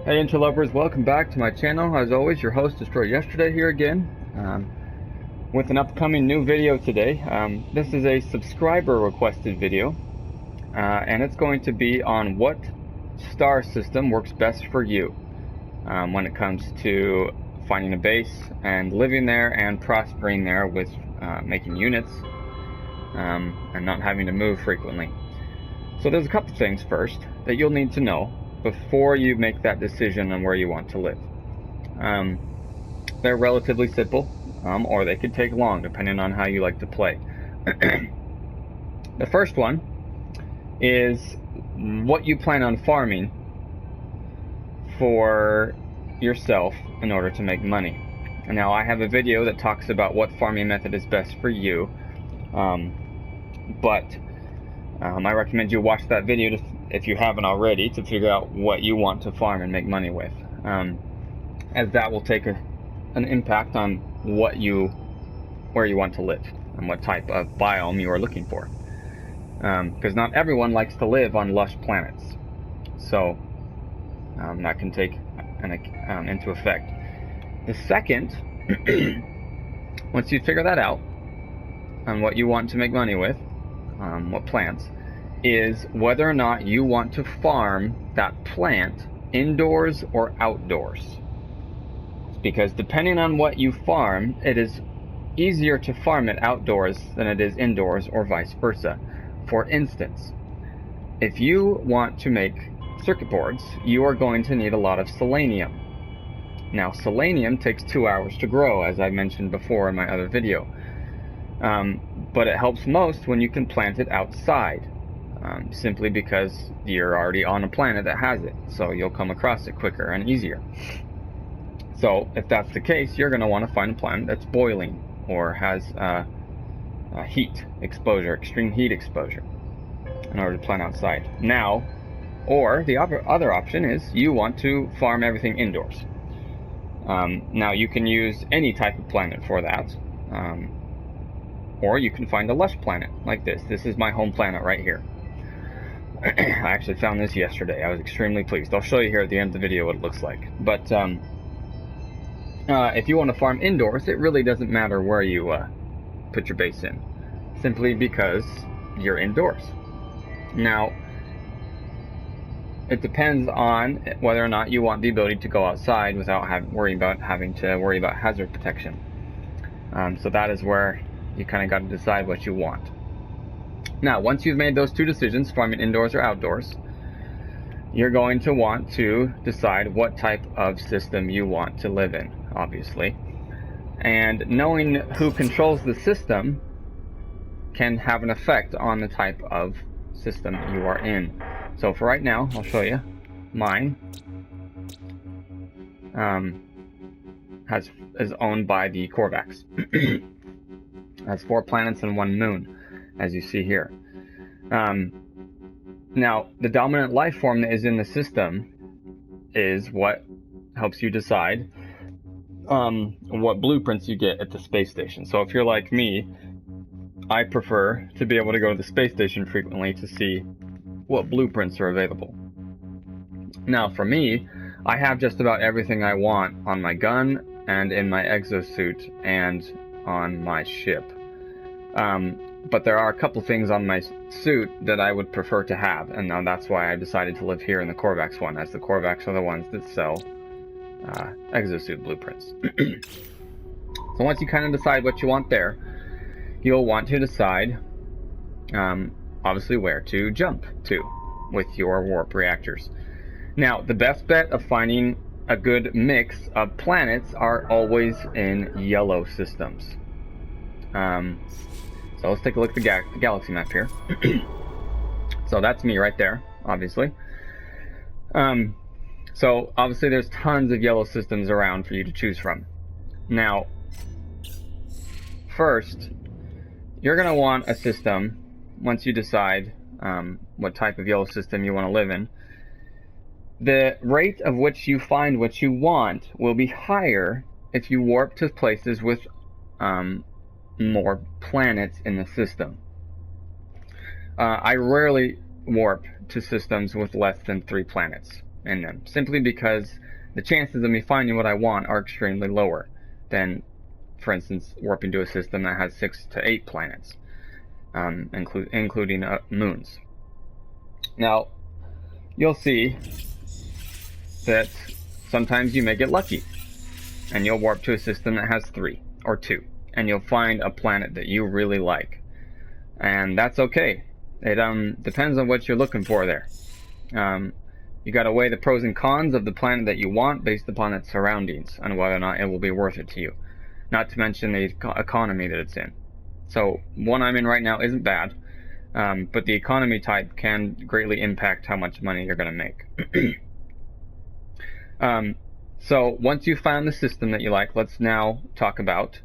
Hey interlopers, welcome back to my channel. As always, your host DestroyYesterday here again with an upcoming new video today. This is a subscriber requested video and it's going to be on what star system works best for you when it comes to finding a base and living there and prospering there with making units and not having to move frequently. So there's a couple things first that you'll need to know before you make that decision on where you want to live. They're relatively simple, or they could take long depending on how you like to play. The first one is what you plan on farming for yourself in order to make money. And now I have a video that talks about what farming method is best for you, but I recommend you watch that video if you haven't already, to figure out what you want to farm and make money with, as that will take an impact on where you want to live and what type of biome you are looking for, because not everyone likes to live on lush planets, so that can take into effect. The second, once you figure that out on what you want to make money with, what plants, is whether or not you want to farm that plant indoors or outdoors. Because depending on what you farm, it is easier to farm it outdoors than it is indoors, or vice versa. For instance, if you want to make circuit boards, you are going to need a lot of selenium. Now, selenium takes 2 hours to grow, as I mentioned before in my other video. But it helps most when you can plant it outside. Simply because you're already on a planet that has it, so you'll come across it quicker and easier. So if that's the case, you're going to want to find a planet that's boiling or has heat exposure, extreme heat exposure, in order to plant outside. Now, or the other option is you want to farm everything indoors. Now you can use any type of planet for that, or you can find a lush planet like this. This is my home planet right here. I actually found this yesterday. I was extremely pleased. I'll show you here at the end of the video what it looks like. But if you want to farm indoors, it really doesn't matter where you put your base in, simply because you're indoors. Now, it depends on whether or not you want the ability to go outside without having to worry about hazard protection. So that is where you kind of got to decide what you want. Now, once you've made those two decisions, farming indoors or outdoors, you're going to want to decide what type of system you want to live in, obviously. And knowing who controls the system can have an effect on the type of system you are in. So for right now, I'll show you. Mine is owned by the Korvax. Has 4 planets and 1 moon, as you see here. Now, the dominant life form that is in the system is what helps you decide what blueprints you get at the space station. So if you're like me, I prefer to be able to go to the space station frequently to see what blueprints are available. Now, for me, I have just about everything I want on my gun and in my exosuit and on my ship. But there are a couple things on my suit that I would prefer to have, and now that's why I decided to live here in the Korvax one, as the Korvax are the ones that sell exosuit blueprints. So once you kind of decide what you want there, you'll want to decide, obviously, where to jump to with your warp reactors. Now, the best bet of finding a good mix of planets are always in yellow systems. So let's take a look at the galaxy map here. So that's me right there, obviously. So obviously there's tons of yellow systems around for you to choose from. Now, first, you're going to want a system, once you decide what type of yellow system you want to live in. The rate of which you find what you want will be higher if you warp to places with more planets in the system. I rarely warp to systems with less than 3 planets. in them, simply because the chances of me finding what I want are extremely lower than, for instance, warping to a system that has 6 to 8 planets, including moons. Now, you'll see that sometimes you may get lucky, and you'll warp to a system that has 3 or 2, and you'll find a planet that you really like. And that's okay. It depends on what you're looking for there. You gotta weigh the pros and cons of the planet that you want based upon its surroundings and whether or not it will be worth it to you. Not to mention the economy that it's in. So, one I'm in right now isn't bad, but the economy type can greatly impact how much money you're gonna make. So, once you've found the system that you like, let's now talk about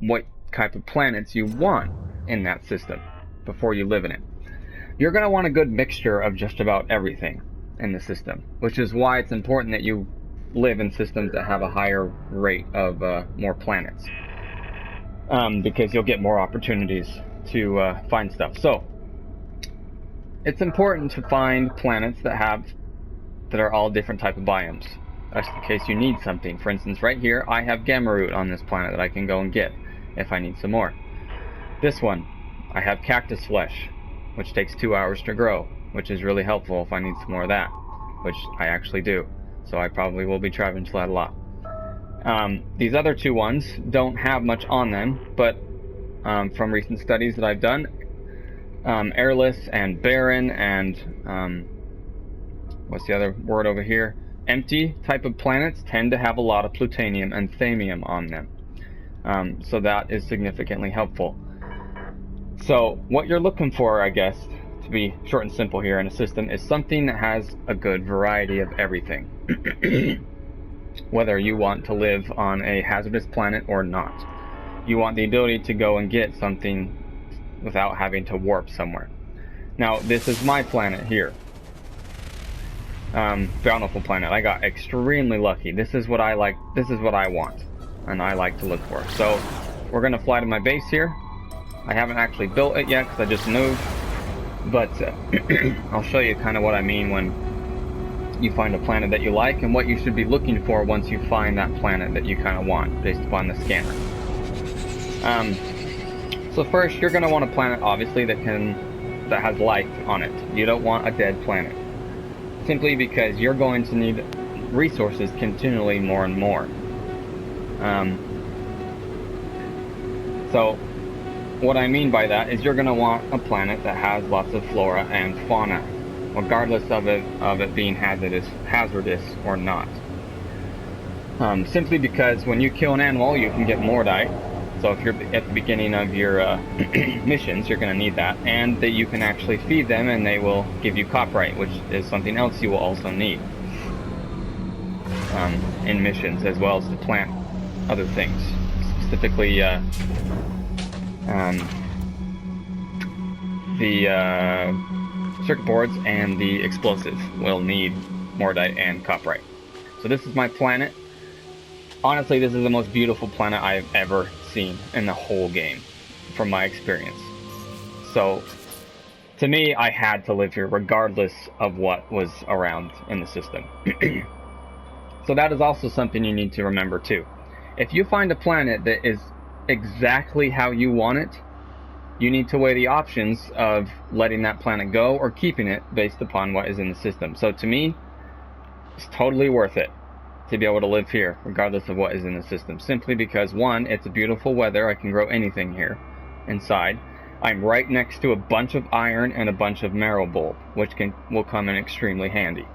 what type of planets you want in that system before you live in it. You're going to want a good mixture of just about everything in the system, which is why it's important that you live in systems that have a higher rate of more planets, because you'll get more opportunities to find stuff. So it's important to find planets that are all different type of biomes. That's in case you need something. For instance, right here I have gamma root on this planet that I can go and get if I need some more. This one, I have cactus flesh, which takes 2 hours to grow, which is really helpful if I need some more of that, which I actually do. So I probably will be traveling to that a lot. These other 2 ones don't have much on them, but from recent studies that I've done, airless and barren and what's the other word over here? Empty type of planets tend to have a lot of plutonium and thamium on them. So that is significantly helpful. So what you're looking for, I guess, to be short and simple here in a system, is something that has a good variety of everything. Whether you want to live on a hazardous planet or not. You want the ability to go and get something without having to warp somewhere. Now, this is my planet here. Bountiful planet. I got extremely lucky. This is what I like. This is what I want, and I like to look for. So we're gonna fly to my base here. I haven't actually built it yet because I just moved, but I'll show you kind of what I mean when you find a planet that you like and what you should be looking for once you find that planet that you kind of want based upon the scanner. So first, you're gonna want a planet obviously that has life on it. You don't want a dead planet, simply because you're going to need resources continually more and more. So what I mean by that is you're going to want a planet that has lots of flora and fauna, regardless of it being hazardous or not. Simply because when you kill an animal, you can get mordite. So if you're at the beginning of your missions, you're going to need that, and that you can actually feed them, and they will give you copyright, which is something else you will also need in missions, as well as to plant other things, specifically the circuit boards and the explosive will need mordite and copyright. So this is my planet. Honestly, this is the most beautiful planet I've ever seen in the whole game, from my experience. So, to me, I had to live here regardless of what was around in the system. So that is also something you need to remember too. If you find a planet that is exactly how you want it, you need to weigh the options of letting that planet go or keeping it based upon what is in the system. So to me, it's totally worth it to be able to live here regardless of what is in the system, simply because, one, it's a beautiful weather. I can grow anything here inside. I'm right next to a bunch of iron and a bunch of marrow bulb, which will come in extremely handy.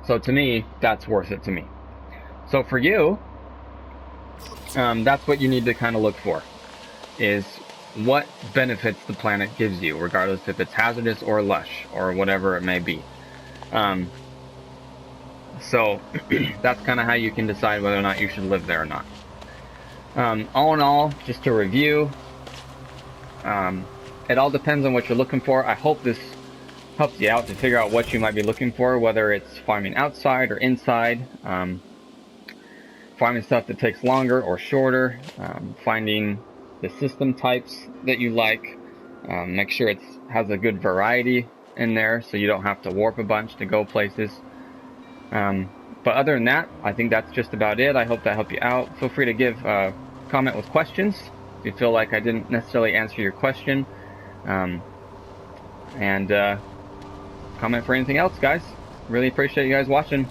So to me, that's worth it to me. So for you, that's what you need to kind of look for, is what benefits the planet gives you, regardless if it's hazardous or lush or whatever it may be. So that's kind of how you can decide whether or not you should live there or not. All in all, just to review, it all depends on what you're looking for. I hope this helps you out to figure out what you might be looking for, whether it's farming outside or inside, farming stuff that takes longer or shorter, finding the system types that you like, make sure it has a good variety in there, so you don't have to warp a bunch to go places. But other than that, I think that's just about it. I hope that helped you out. Feel free to give comment with questions if you feel like I didn't necessarily answer your question. And comment for anything else, guys. Really appreciate you guys watching.